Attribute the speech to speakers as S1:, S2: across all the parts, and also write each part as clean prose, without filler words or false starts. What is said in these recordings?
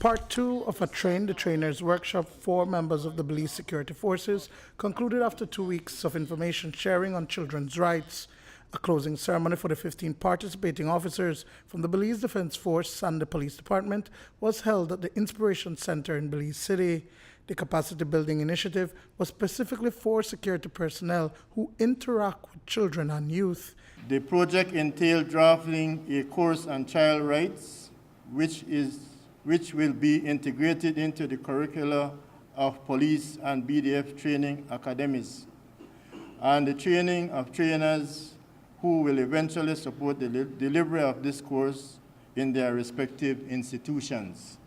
S1: Part 2 of a Train the Trainers workshop for members of the Belize Security Forces concluded after 2 weeks of information sharing on children's rights. A closing ceremony for the 15 participating officers from the Belize Defense Force and the Police Department was held at the Inspiration Center in Belize City. The capacity building initiative was specifically for security personnel who interact with children and youth.
S2: The project entailed drafting a course on child rights, which will be integrated into the curricula of police and B.D.F training academies, and the training of trainers who will eventually support the delivery of this course in their respective institutions.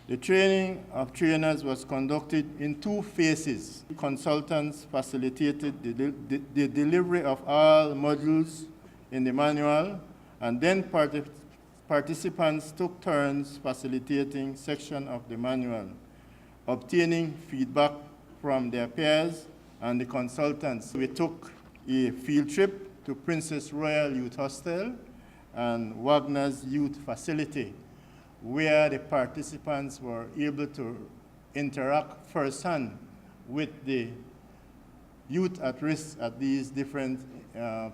S2: The training of trainers was conducted in 2 phases. Consultants facilitated the delivery of all modules in the manual, and then participants took turns facilitating section of the manual, obtaining feedback from their peers and the consultants. We took a field trip to Princess Royal Youth Hostel and Wagner's Youth Facility, where the participants were able to interact firsthand with the youth at risk at these different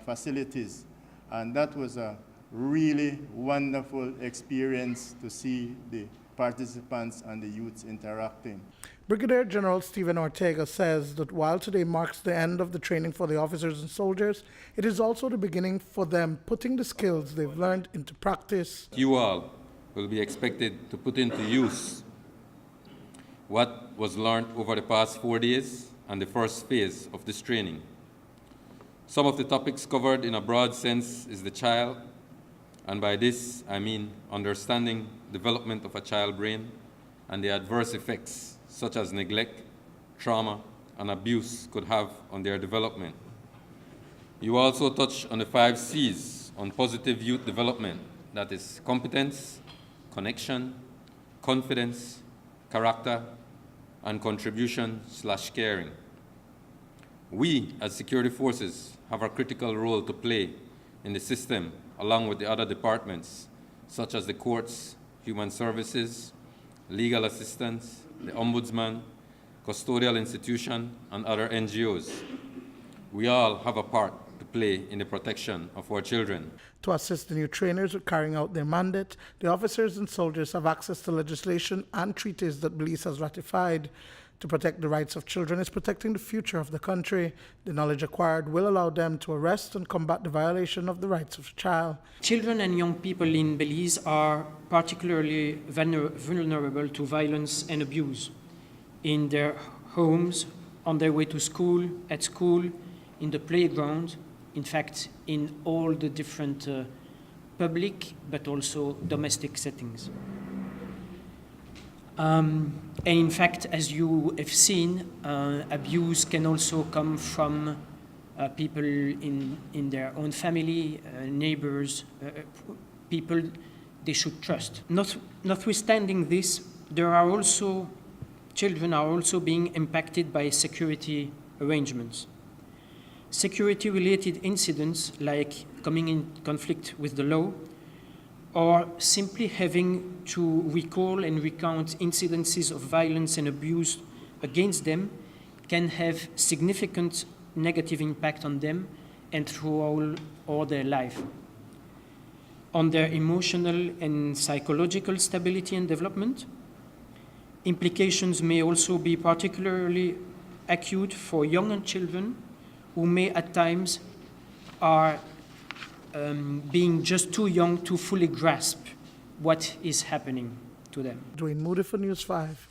S2: facilities. And that was a really wonderful experience to see the participants and the youths interacting.
S1: Brigadier General Stephen Ortega says that while today marks the end of the training for the officers and soldiers, it is also the beginning for them putting the skills they've learned into practice.
S3: You all will be expected to put into use what was learned over the past 4 days and the first phase of this training. Some of the topics covered in a broad sense is the child, and by this I mean understanding development of a child brain and the adverse effects such as neglect, trauma, and abuse could have on their development. You also touch on the 5 C's on positive youth development, that is competence, connection, confidence, character, and contribution/caring. We, as security forces, have a critical role to play in the system along with the other departments, such as the courts, human services, legal assistance, the ombudsman, custodial institution, and other NGOs. We all have a part to play in the protection of our children.
S1: To assist the new trainers with carrying out their mandate, the officers and soldiers have access to legislation and treaties that Belize has ratified. To protect the rights of children is protecting the future of the country. The knowledge acquired will allow them to arrest and combat the violation of the rights of the child.
S4: Children and young people in Belize are particularly vulnerable to violence and abuse in their homes, on their way to school, at school, in the playground, in fact, in all the different public but also domestic settings. And in fact, as you have seen, abuse can also come from people in their own family, neighbors, people they should trust. Notwithstanding this, children are also being impacted by security arrangements. Security-related incidents like coming in conflict with the law, or simply having to recall and recount incidences of violence and abuse against them can have significant negative impact on them and throughout all their life, on their emotional and psychological stability and development. Implications may also be particularly acute for young children who may at times are being just too young to fully grasp what is happening to them.
S1: Duane, Moody for News 5.